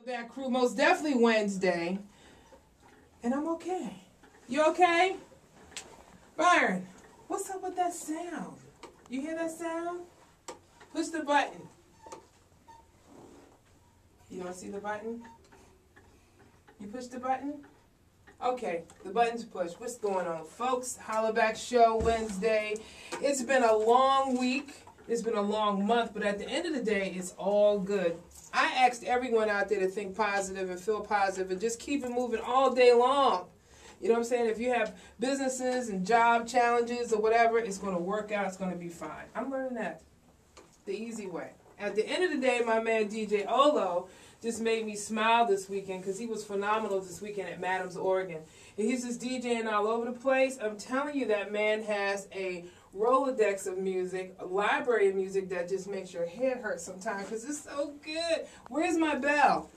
Back crew, most definitely Wednesday, and I'm okay. You okay? Byron, what's up with that sound? You hear that sound? Push the button. You don't see the button? You push the button? Okay, the button's pushed. What's going on, folks? Holla Back Show Wednesday. It's been a long week. It's been a long month, but at the end of the day, it's all good. I asked everyone out there to think positive and feel positive and just keep it moving all day long. You know what I'm saying? If you have businesses and job challenges or whatever, it's going to work out. It's going to be fine. I'm learning that the easy way. At the end of the day, my man DJ Olo just made me smile this weekend because he was phenomenal this weekend at Madams, Oregon. And he's just DJing all over the place. I'm telling you, that man has a Rolodex of music, a library of music that just makes your head hurt sometimes because it's so good. Where's my bell?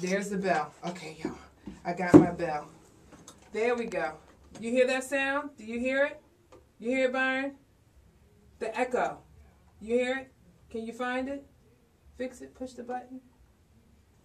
There's the bell. Okay, y'all. I got my bell. There we go. You hear that sound? Do you hear it? You hear it, Byron? The echo. You hear it? Can you find it? Fix it. Push the button.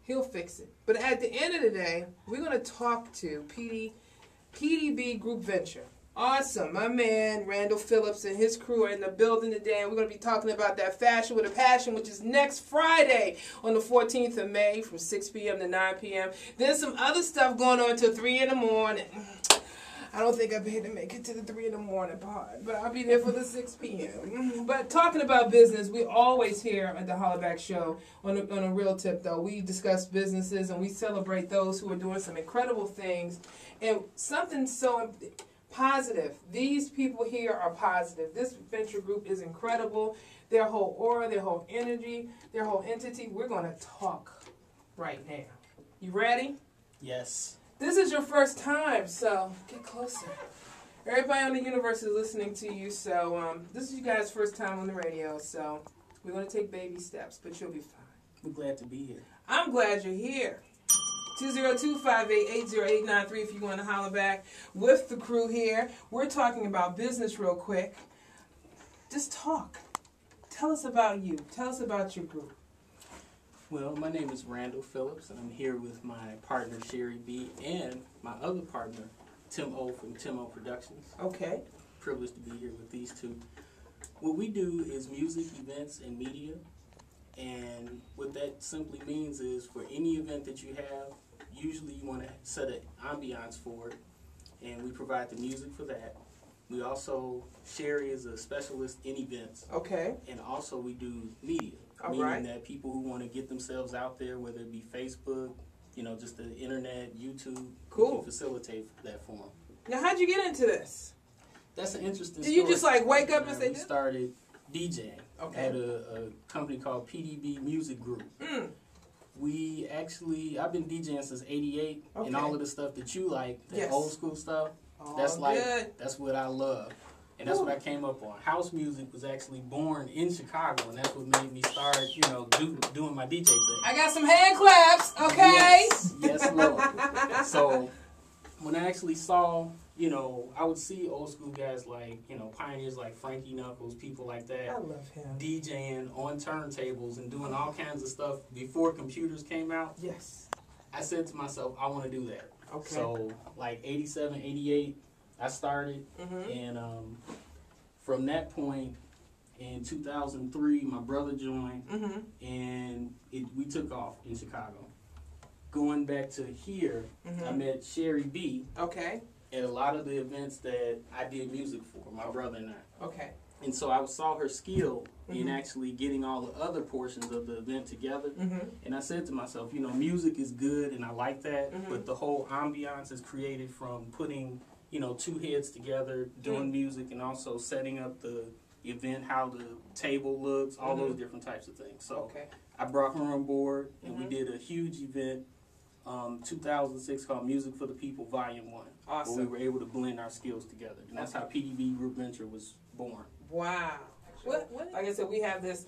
He'll fix it. But at the end of the day, we're going to talk to PDB Group Venture. Awesome. My man, Randall Phillips, and his crew are in the building today, and we're going to be talking about that Fashion with a Passion, which is next Friday on the 14th of May from 6 p.m. to 9 p.m. There's some other stuff going on until 3 in the morning. I don't think I'll be able to make it to the 3 in the morning part, but I'll be there for the 6 p.m. But talking about business, we always here at the Holla Back Show, on a real tip though, we discuss businesses and we celebrate those who are doing some incredible things. And something so positive. These people here are positive. This venture group is incredible. Their whole aura, their whole energy, their whole entity. We're going to talk right now. You ready? Yes. This is your first time, so get closer. Everybody on the universe is listening to you, so this is you guys' first time on the radio, so we're going to take baby steps, but you'll be fine. We're glad to be here. I'm glad you're here. 202-588-0893 if you want to holler back with the crew here. We're talking about business real quick. Just talk. Tell us about you. Tell us about your group. Well, my name is Randall Phillips, and I'm here with my partner, Sheri B, and my other partner, Tim O from Tim O Productions. Okay. Privileged to be here with these two. What we do is music, events, and media. And what that simply means is for any event that you have, usually you want to set an ambiance for it, and we provide the music for that. We also, Sheri is a specialist in events. Okay. And also we do media, meaning that people who want to get themselves out there, whether it be Facebook, you know, just the internet, YouTube, we can facilitate that for them. Now, how'd you get into this? That's an interesting story. Did you just like wake up and say, we started DJing at a company called PDB Music Group. We actually, I've been DJing since '88, and all of the stuff that you like, that old school stuff, that's what I love. And that's what I came up on. House music was actually born in Chicago, and that's what made me start, you know, doing my DJ thing. I got some hand claps, okay? Yes, Lord. So when I actually saw, you know, I would see old school guys like, you know, pioneers like Frankie Knuckles, people like that. I love him. DJing on turntables and doing all kinds of stuff before computers came out. Yes. I said to myself, I want to do that. Okay. So like 87, 88, I started. And from that point, in 2003, my brother joined. And we took off in Chicago. Going back to here, I met Sheri B. Okay. At a lot of the events that I did music for, my brother and I. Okay. And so I saw her skill in actually getting all the other portions of the event together. And I said to myself, you know, music is good and I like that, but the whole ambiance is created from putting, you know, two heads together, doing music, and also setting up the event, how the table looks, all those different types of things. So I brought her on board, and we did a huge event, 2006, called Music for the People, Volume 1. Awesome. Where we were able to blend our skills together. And that's how PDB Group Venture was born. Wow. Like I said, we have this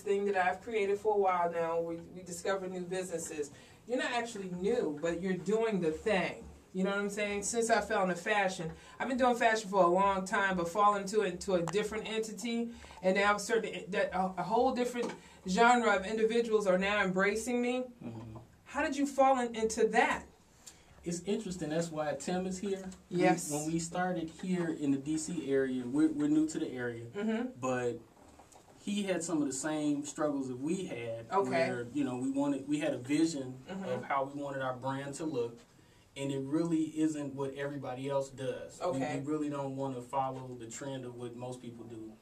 thing that I've created for a while now. We discover new businesses. You're not actually new, but you're doing the thing. You know what I'm saying? Since I fell into fashion, I've been doing fashion for a long time, but falling into a different entity, and now a whole different genre of individuals are now embracing me. How did you fall into that? It's interesting. That's why Tim is here. Yes. When we started here in the D.C. area, we're new to the area, but he had some of the same struggles that we had. Okay. Where, you know, we had a vision of how we wanted our brand to look, and it really isn't what everybody else does. Okay. We really don't want to follow the trend of what most people do.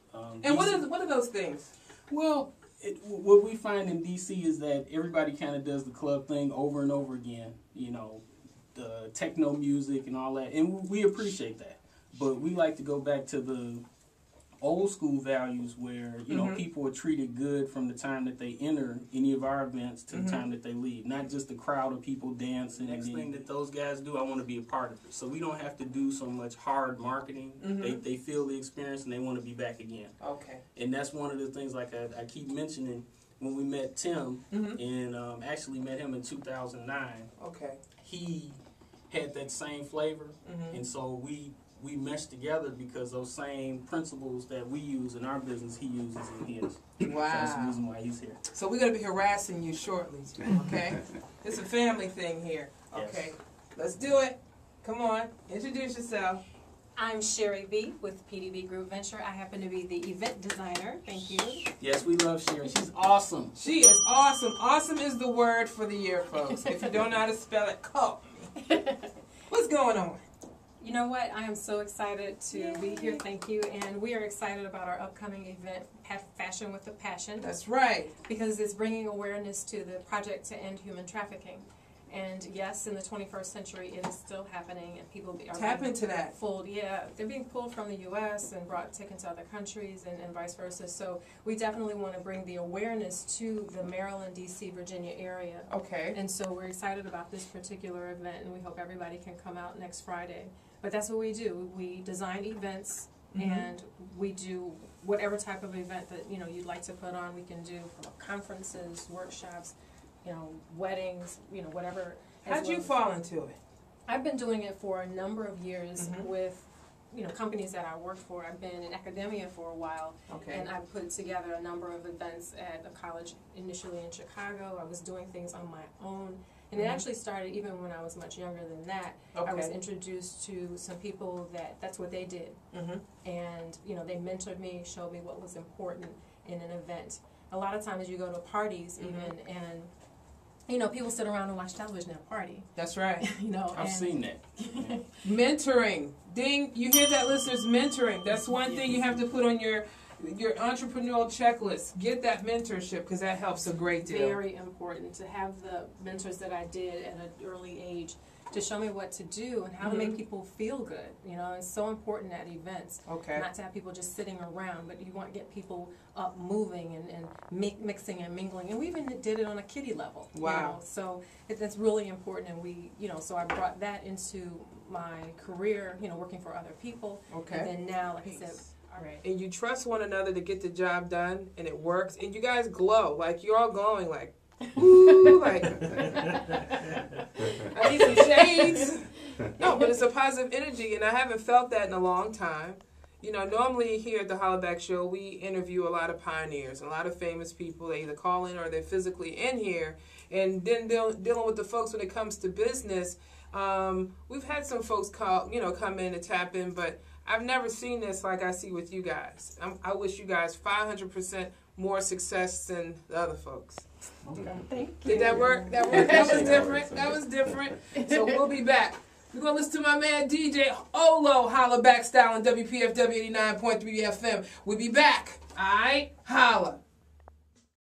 And what are those things? Well, what we find in D.C. is that everybody kind of does the club thing over and over again. You know, the techno music and all that, and we appreciate that. But we like to go back to the old school values where, you know, people are treated good from the time that they enter any of our events to the time that they leave. Not just the crowd of people dancing. The next thing that those guys do, I want to be a part of it. So we don't have to do so much hard marketing. They feel the experience and they want to be back again. Okay. And that's one of the things, like I keep mentioning, when we met Tim, and actually met him in 2009. Okay. He had that same flavor, and so we meshed together because those same principles that we use in our business, he uses in his. Wow. So that's the reason why he's here. So we're going to be harassing you shortly, okay? It's a family thing here. Okay. Yes. Let's do it. Come on. Introduce yourself. I'm Sheri B with PDB Group Venture. I happen to be the event designer. Thank you. Yes, we love Sheri. She's awesome. She is awesome. Awesome is the word for the year, folks. If you don't know how to spell it, call me. What's going on? You know what? I am so excited to be here. Thank you. And we are excited about our upcoming event, Fashion with a Passion. That's right. Because it's bringing awareness to the project to end human trafficking. And yes, in the 21st century, it is still happening, and people are tap into that. They're being pulled from the U.S. and taken to other countries, and vice versa. So we definitely want to bring the awareness to the Maryland, D.C., Virginia area. Okay. And so we're excited about this particular event, and we hope everybody can come out next Friday. But that's what we do. We design events, and we do whatever type of event that you'd like to put on. We can do from conferences, workshops, weddings, whatever. How'd you fall into it? I've been doing it for a number of years with, companies that I work for. I've been in academia for a while, and I've put together a number of events at a college initially in Chicago. I was doing things on my own, and it actually started even when I was much younger than that. I was introduced to some people that's what they did, and they mentored me, showed me what was important in an event. A lot of times you go to parties even, and people sit around and watch television at a party. That's right. I've seen that. Yeah. Mentoring. Ding, you hear that, listeners? Mentoring. That's one thing you have to put on your entrepreneurial checklist. Get that mentorship, because that helps a great deal. Very important to have the mentors that I did at an early age to show me what to do and how to make people feel good. It's so important at events. Not to have people just sitting around, but you want to get people up moving and mixing and mingling. And we even did it on a kiddie level. Wow. So that's really important, and we, so I brought that into my career, working for other people. And then now, like I said, all right. And you trust one another to get the job done, and it works. And you guys glow. Like, you're all glowing like, ooh, like, I need some shades. No, but it's a positive energy, and I haven't felt that in a long time. Normally here at the Holla Back Show, we interview a lot of pioneers, a lot of famous people. They either call in or they're physically in here. And then dealing with the folks when it comes to business, we've had some folks come in and tap in, but I've never seen this like I see with you guys. I wish you guys 500% more success than the other folks. Thank you. Did that work? That worked. That was different. That was different. So we'll be back. We're going to listen to my man DJ Olo Holla Back style on WPFW 89.3 FM. We'll be back. All right? Holla.